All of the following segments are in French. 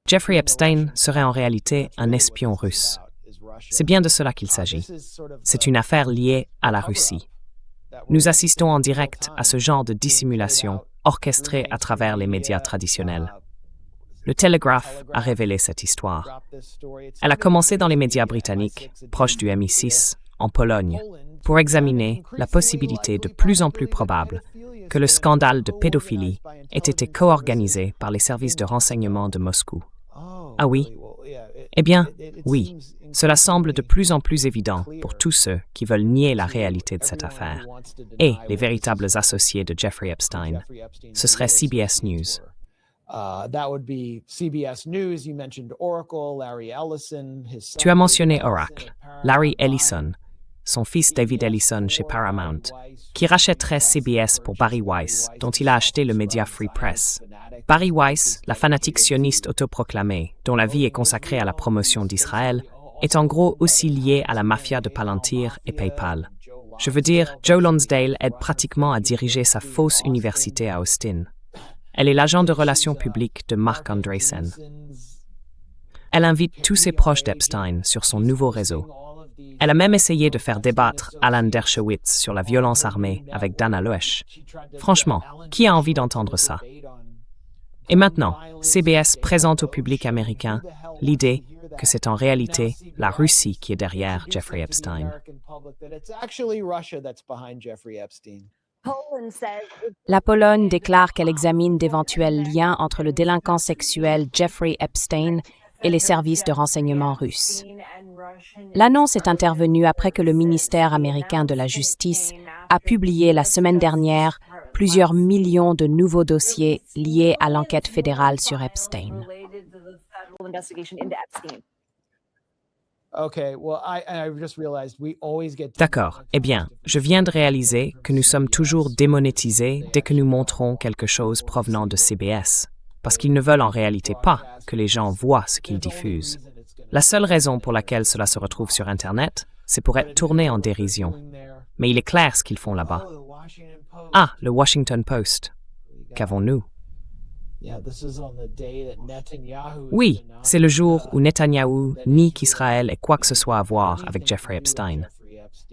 Jeffrey Epstein serait en réalité un espion russe. C'est bien de cela qu'il s'agit. C'est une affaire liée à la Russie. Nous assistons en direct à ce genre de dissimulation orchestrée à travers les médias traditionnels. Le Telegraph a révélé cette histoire. Elle a commencé dans les médias britanniques, proches du MI6, en Pologne, pour examiner la possibilité de plus en plus probable que le scandale de pédophilie ait été co-organisé par les services de renseignement de Moscou. Ah oui? Eh bien, oui. Cela semble de plus en plus évident pour tous ceux qui veulent nier la réalité de cette affaire et les véritables associés de Jeffrey Epstein. Ce serait CBS News. Tu as mentionné Oracle, Larry Ellison, son fils David Ellison chez Paramount, qui rachèterait CBS pour Barry Weiss, dont il a acheté le média Free Press. Barry Weiss, la fanatique sioniste autoproclamée, dont la vie est consacrée à la promotion d'Israël, est en gros aussi lié à la mafia de Palantir et PayPal. Je veux dire, Joe Lonsdale aide pratiquement à diriger sa fausse université à Austin. Elle est l'agent de relations publiques de Mark Andreessen. Elle invite tous ses proches d'Epstein sur son nouveau réseau. Elle a même essayé de faire débattre Alan Dershowitz sur la violence armée avec Dana Loesch. Franchement, qui a envie d'entendre ça? Et maintenant, CBS présente au public américain l'idée que c'est en réalité la Russie qui est derrière Jeffrey Epstein. La Pologne déclare qu'elle examine d'éventuels liens entre le délinquant sexuel Jeffrey Epstein et les services de renseignement russes. L'annonce est intervenue après que le ministère américain de la Justice a publié la semaine dernière plusieurs millions de nouveaux dossiers liés à l'enquête fédérale sur Epstein. D'accord. Eh bien, je viens de réaliser que nous sommes toujours démonétisés dès que nous montrons quelque chose provenant de CBS, parce qu'ils ne veulent en réalité pas que les gens voient ce qu'ils diffusent. La seule raison pour laquelle cela se retrouve sur Internet, c'est pour être tourné en dérision. Mais il est clair ce qu'ils font là-bas. Ah, le Washington Post. Qu'avons-nous? Oui, c'est le jour où Netanyahou nie qu'Israël ait quoi que ce soit à voir avec Jeffrey Epstein.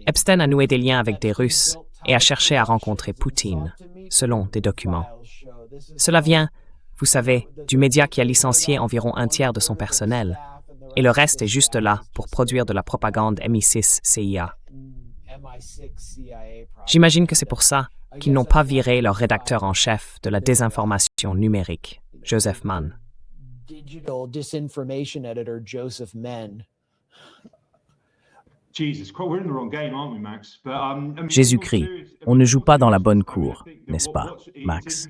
Epstein a noué des liens avec des Russes et a cherché à rencontrer Poutine, selon des documents. Cela vient, vous savez, du média qui a licencié environ un tiers de son personnel, et le reste est juste là pour produire de la propagande MI6-CIA. J'imagine que c'est pour ça qu'ils n'ont pas viré leur rédacteur en chef de la désinformation numérique, Joseph Mann. Jésus-Christ, on ne joue pas dans la bonne cour, n'est-ce pas, Max?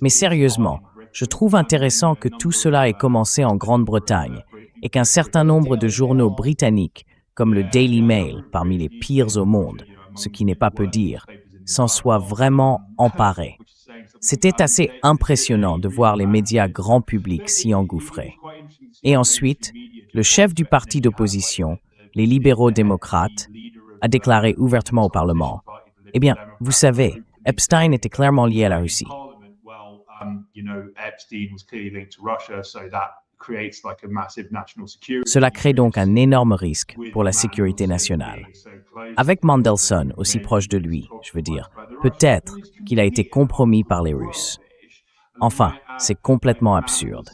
Mais sérieusement, je trouve intéressant que tout cela ait commencé en Grande-Bretagne et qu'un certain nombre de journaux britanniques, comme le Daily Mail, parmi les pires au monde, ce qui n'est pas peu dire, s'en soient vraiment emparés. C'était assez impressionnant de voir les médias grand public s'y engouffrer. Et ensuite, le chef du parti d'opposition, les libéraux-démocrates, a déclaré ouvertement au Parlement « Eh bien, vous savez, Epstein était clairement lié à la Russie. » Cela crée donc un énorme risque pour la sécurité nationale. Avec Mandelson aussi proche de lui, je veux dire, peut-être qu'il a été compromis par les Russes. Enfin, c'est complètement absurde.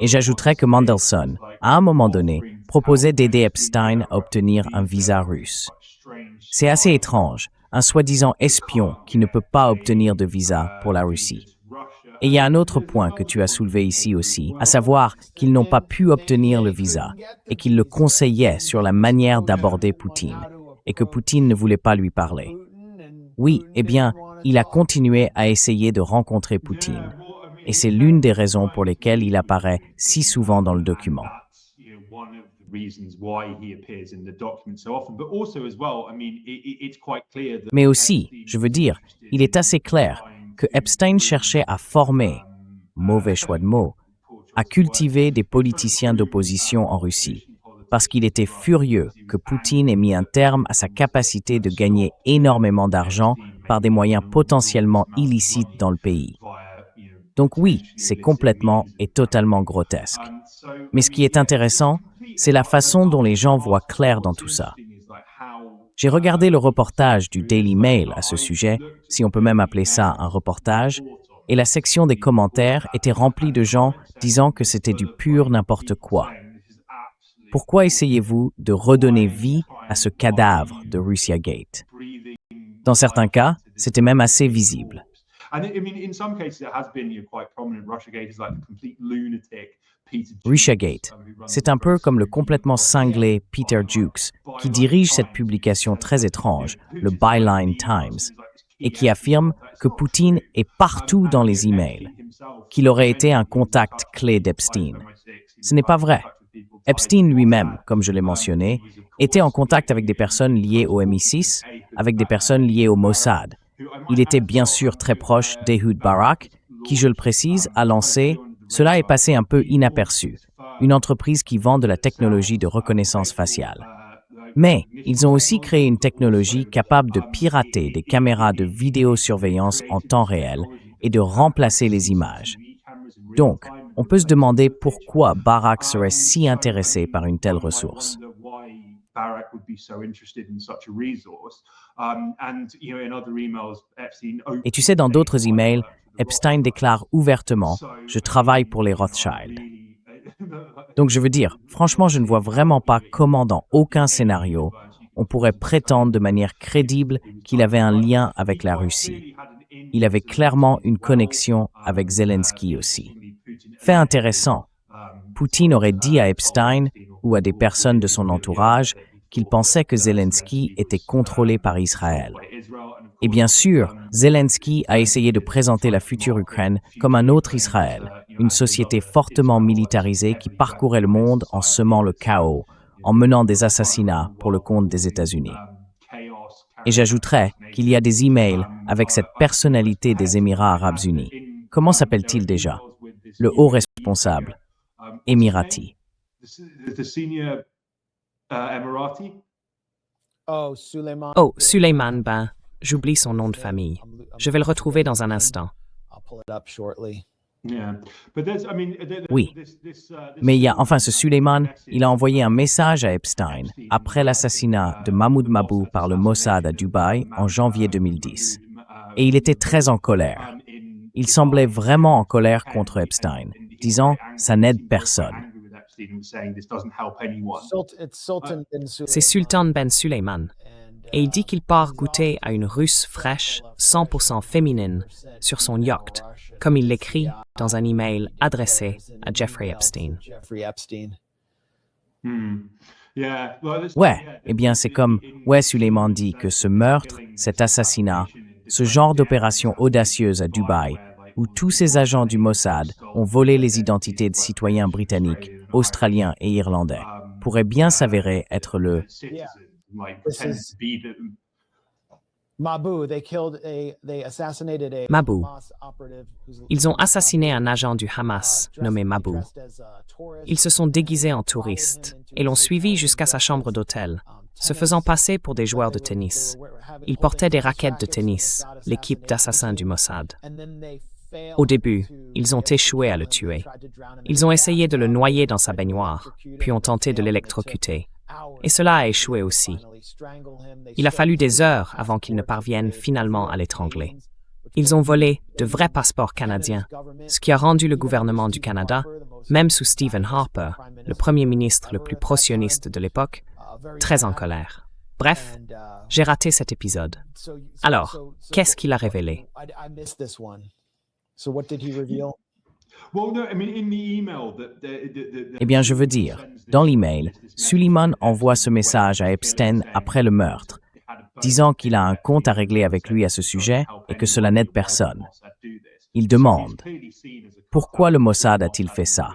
Et j'ajouterais que Mandelson, à un moment donné, proposait d'aider Epstein à obtenir un visa russe. C'est assez étrange, un soi-disant espion qui ne peut pas obtenir de visa pour la Russie. Et il y a un autre point que tu as soulevé ici aussi, à savoir qu'ils n'ont pas pu obtenir le visa et qu'ils le conseillaient sur la manière d'aborder Poutine et que Poutine ne voulait pas lui parler. Oui, eh bien, il a continué à essayer de rencontrer Poutine et c'est l'une des raisons pour lesquelles il apparaît si souvent dans le document. Mais aussi, je veux dire, il est assez clair que Epstein cherchait à former, mauvais choix de mots, à cultiver des politiciens d'opposition en Russie, parce qu'il était furieux que Poutine ait mis un terme à sa capacité de gagner énormément d'argent par des moyens potentiellement illicites dans le pays. Donc oui, c'est complètement et totalement grotesque. Mais ce qui est intéressant, c'est la façon dont les gens voient clair dans tout ça. J'ai regardé le reportage du Daily Mail à ce sujet, si on peut même appeler ça un reportage, et la section des commentaires était remplie de gens disant que c'était du pur n'importe quoi. Pourquoi essayez-vous de redonner vie à ce cadavre de Russiagate? Dans certains cas, c'était même assez visible. Russiagate, c'est un peu comme le complètement cinglé Peter Jukes, qui dirige cette publication très étrange, le Byline Times, et qui affirme que Poutine est partout dans les emails, qu'il aurait été un contact clé d'Epstein. Ce n'est pas vrai. Epstein lui-même, comme je l'ai mentionné, était en contact avec des personnes liées au MI6, avec des personnes liées au Mossad. Il était bien sûr très proche d'Ehud Barak, qui, je le précise, a lancé, cela est passé un peu inaperçu, une entreprise qui vend de la technologie de reconnaissance faciale. Mais ils ont aussi créé une technologie capable de pirater des caméras de vidéosurveillance en temps réel et de remplacer les images. Donc, on peut se demander pourquoi Barak serait si intéressé par une telle ressource. Et tu sais, dans d'autres emails, Epstein déclare ouvertement « Je travaille pour les Rothschild ». Donc je veux dire, franchement, je ne vois vraiment pas comment dans aucun scénario, on pourrait prétendre de manière crédible qu'il avait un lien avec la Russie. Il avait clairement une connexion avec Zelensky aussi. Fait intéressant, Poutine aurait dit à Epstein ou à des personnes de son entourage qu'il pensait que Zelensky était contrôlé par Israël. Et bien sûr, Zelensky a essayé de présenter la future Ukraine comme un autre Israël, une société fortement militarisée qui parcourait le monde en semant le chaos, en menant des assassinats pour le compte des États-Unis. Et j'ajouterais qu'il y a des emails avec cette personnalité des Émirats arabes unis. Comment s'appelle-t-il déjà? Le haut responsable, émirati. Oh, Suleiman, ben, j'oublie son nom de famille. Je vais le retrouver dans un instant. Oui, mais il y a enfin ce Suleiman, il a envoyé un message à Epstein après l'assassinat de Mahmoud Mabou par le Mossad à Dubaï en janvier 2010. Et il était très en colère. Il semblait vraiment en colère contre Epstein, disant « ça n'aide personne ». C'est Sultan Ben Suleiman. Et il dit qu'il part goûter à une russe fraîche, 100% féminine, sur son yacht, comme il l'écrit dans un email adressé à Jeffrey Epstein. Ouais, eh bien c'est comme, ouais, Suleiman dit que ce meurtre, cet assassinat, ce genre d'opération audacieuse à Dubaï, où tous ces agents du Mossad ont volé les identités de citoyens britanniques, australiens et irlandais, pourrait bien s'avérer être le Mabou. Ils ont assassiné un agent du Hamas nommé Mabou. Ils se sont déguisés en touristes et l'ont suivi jusqu'à sa chambre d'hôtel, se faisant passer pour des joueurs de tennis. Ils portaient des raquettes de tennis, l'équipe d'assassins du Mossad. Au début, ils ont échoué à le tuer. Ils ont essayé de le noyer dans sa baignoire, puis ont tenté de l'électrocuter. Et cela a échoué aussi. Il a fallu des heures avant qu'ils ne parviennent finalement à l'étrangler. Ils ont volé de vrais passeports canadiens, ce qui a rendu le gouvernement du Canada, même sous Stephen Harper, le premier ministre le plus pro-sioniste de l'époque, très en colère. Bref, j'ai raté cet épisode. Alors, qu'est-ce qu'il a révélé? Eh bien, je veux dire, dans l'email, Suleiman envoie ce message à Epstein après le meurtre, disant qu'il a un compte à régler avec lui à ce sujet et que cela n'aide personne. Il demande « Pourquoi le Mossad a-t-il fait ça ?»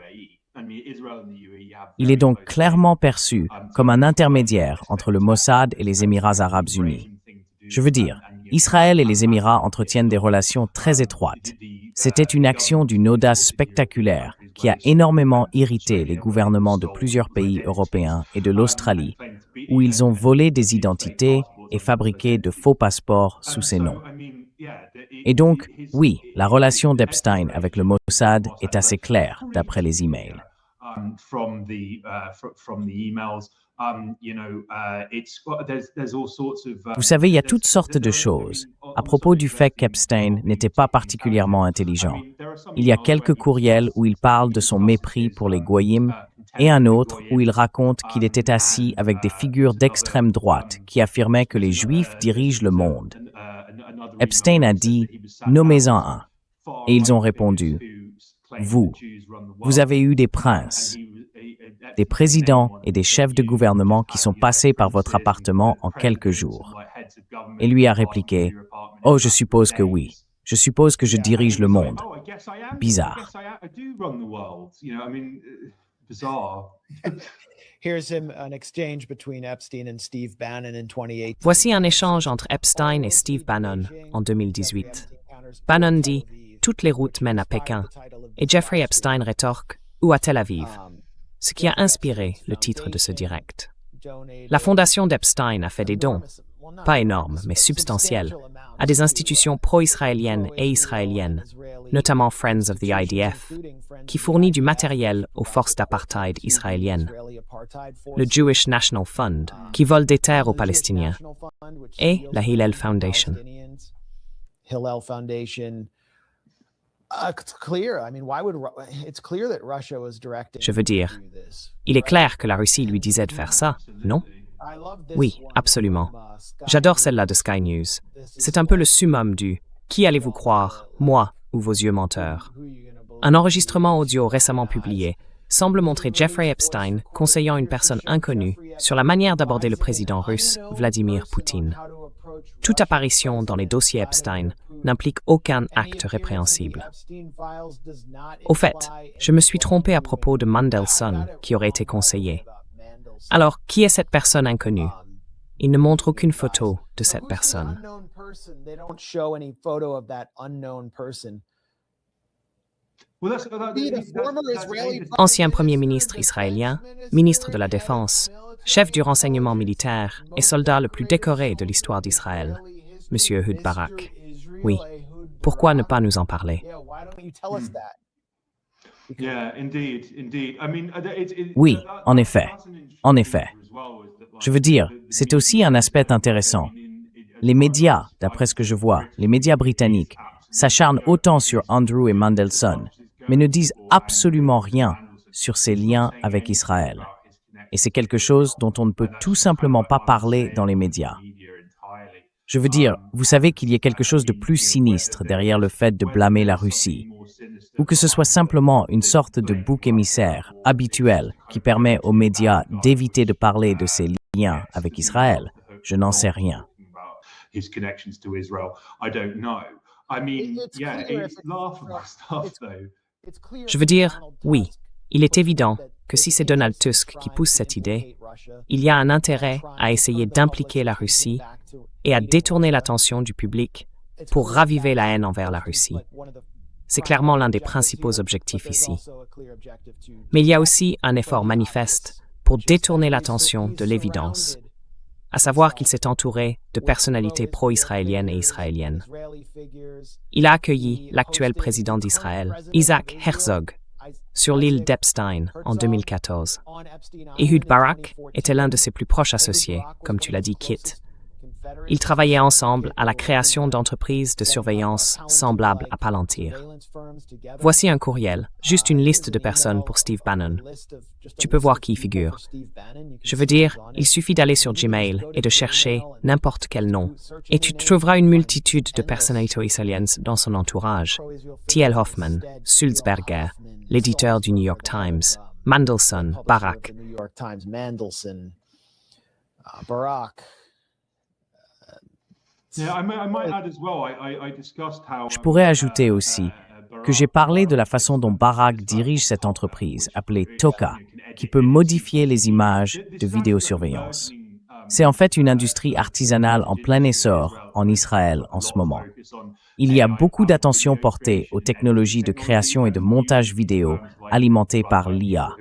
Il est donc clairement perçu comme un intermédiaire entre le Mossad et les Émirats arabes unis. Je veux dire, Israël et les Émirats entretiennent des relations très étroites. C'était une action d'une audace spectaculaire qui a énormément irrité les gouvernements de plusieurs pays européens et de l'Australie, où ils ont volé des identités et fabriqué de faux passeports sous ces noms. Et donc, oui, la relation d'Epstein avec le Mossad est assez claire d'après les emails. Vous savez, il y a toutes sortes de choses à propos du fait qu'Epstein n'était pas particulièrement intelligent. Il y a quelques courriels où il parle de son mépris pour les goyim et un autre où il raconte qu'il était assis avec des figures d'extrême droite qui affirmaient que les Juifs dirigent le monde. Epstein a dit « Nommez-en un ». Et ils ont répondu « Vous. Vous avez eu des princes, des présidents et des chefs de gouvernement qui sont passés par votre appartement en quelques jours. » Et lui a répliqué « Oh, je suppose que oui. Je suppose que je dirige le monde. » Bizarre. Voici un échange entre Epstein et Steve Bannon en 2018. Bannon dit « Toutes les routes mènent à Pékin » et Jeffrey Epstein rétorque « Ou à Tel Aviv », ce qui a inspiré le titre de ce direct. La fondation d'Epstein a fait des dons, pas énormes mais substantiels, à des institutions pro-israéliennes et israéliennes, notamment Friends of the IDF, qui fournit du matériel aux forces d'apartheid israéliennes, le Jewish National Fund, qui vole des terres aux Palestiniens, et la Hillel Foundation. Je veux dire, il est clair que la Russie lui disait de faire ça, non? Oui, absolument. J'adore celle-là de Sky News. C'est un peu le summum du « Qui allez-vous croire, moi ou vos yeux menteurs ?» Un enregistrement audio récemment publié semble montrer Jeffrey Epstein conseillant une personne inconnue sur la manière d'aborder le président russe Vladimir Poutine. Toute apparition dans les dossiers Epstein n'implique aucun acte répréhensible. Au fait, je me suis trompé à propos de Mandelson qui aurait été conseillé. Alors, qui est cette personne inconnue? Il ne montre aucune photo de cette personne. Ancien Premier ministre israélien, ministre de la Défense, chef du renseignement militaire et soldat le plus décoré de l'histoire d'Israël, M. Ehud Barak. Oui, pourquoi ne pas nous en parler? Oui, en effet. En effet. Je veux dire, c'est aussi un aspect intéressant. Les médias, d'après ce que je vois, les médias britanniques, s'acharnent autant sur Andrew et Mandelson, mais ne disent absolument rien sur ses liens avec Israël. Et c'est quelque chose dont on ne peut tout simplement pas parler dans les médias. Je veux dire, vous savez qu'il y a quelque chose de plus sinistre derrière le fait de blâmer la Russie, ou que ce soit simplement une sorte de bouc émissaire habituel qui permet aux médias d'éviter de parler de ses liens avec Israël. Je n'en sais rien. Je veux dire, oui, il est évident que si c'est Donald Tusk qui pousse cette idée, il y a un intérêt à essayer d'impliquer la Russie et à détourner l'attention du public pour raviver la haine envers la Russie. C'est clairement l'un des principaux objectifs ici. Mais il y a aussi un effort manifeste pour détourner l'attention de l'évidence, à savoir qu'il s'est entouré de personnalités pro-israéliennes et israéliennes. Il a accueilli l'actuel président d'Israël, Isaac Herzog, sur l'île d'Epstein en 2014. Ehud Barak était l'un de ses plus proches associés, comme tu l'as dit, Kit. Ils travaillaient ensemble à la création d'entreprises de surveillance semblables à Palantir. Voici un courriel, juste une liste de personnes pour Steve Bannon. Tu peux voir qui y figure. Je veux dire, il suffit d'aller sur Gmail et de chercher n'importe quel nom, et tu trouveras une multitude de personnalités israéliennes dans son entourage. T.L. Hoffman, Sulzberger, l'éditeur du New York Times, Mandelson, Barak. Je pourrais ajouter aussi que j'ai parlé de la façon dont Barak dirige cette entreprise, appelée TOCA, qui peut modifier les images de vidéosurveillance. C'est en fait une industrie artisanale en plein essor en Israël en ce moment. Il y a beaucoup d'attention portée aux technologies de création et de montage vidéo alimentées par l'IA.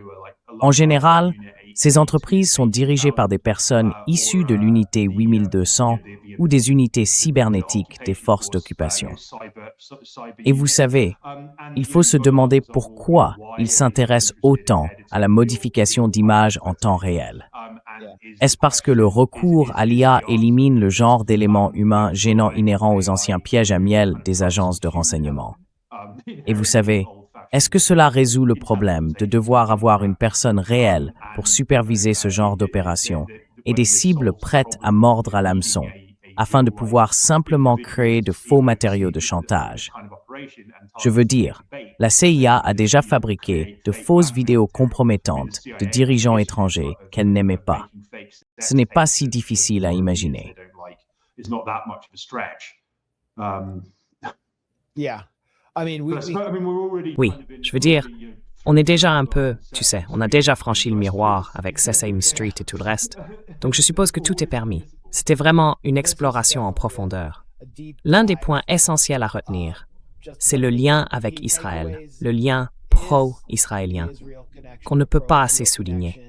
En général, Ces entreprises sont dirigées par des personnes issues de l'unité 8200 ou des unités cybernétiques des forces d'occupation. Et vous savez, il faut se demander pourquoi ils s'intéressent autant à la modification d'images en temps réel. Est-ce parce que le recours à l'IA élimine le genre d'éléments humains gênants inhérents aux anciens pièges à miel des agences de renseignement? Et vous savez, est-ce que cela résout le problème de devoir avoir une personne réelle pour superviser ce genre d'opération et des cibles prêtes à mordre à l'hameçon, afin de pouvoir simplement créer de faux matériaux de chantage? Je veux dire, la CIA a déjà fabriqué de fausses vidéos compromettantes de dirigeants étrangers qu'elle n'aimait pas. Ce n'est pas si difficile à imaginer. Oui, je veux dire, on est déjà un peu, tu sais, on a déjà franchi le miroir avec Sesame Street et tout le reste. Donc je suppose que tout est permis. C'était vraiment une exploration en profondeur. L'un des points essentiels à retenir, c'est le lien avec Israël, le lien pro-israélien, qu'on ne peut pas assez souligner.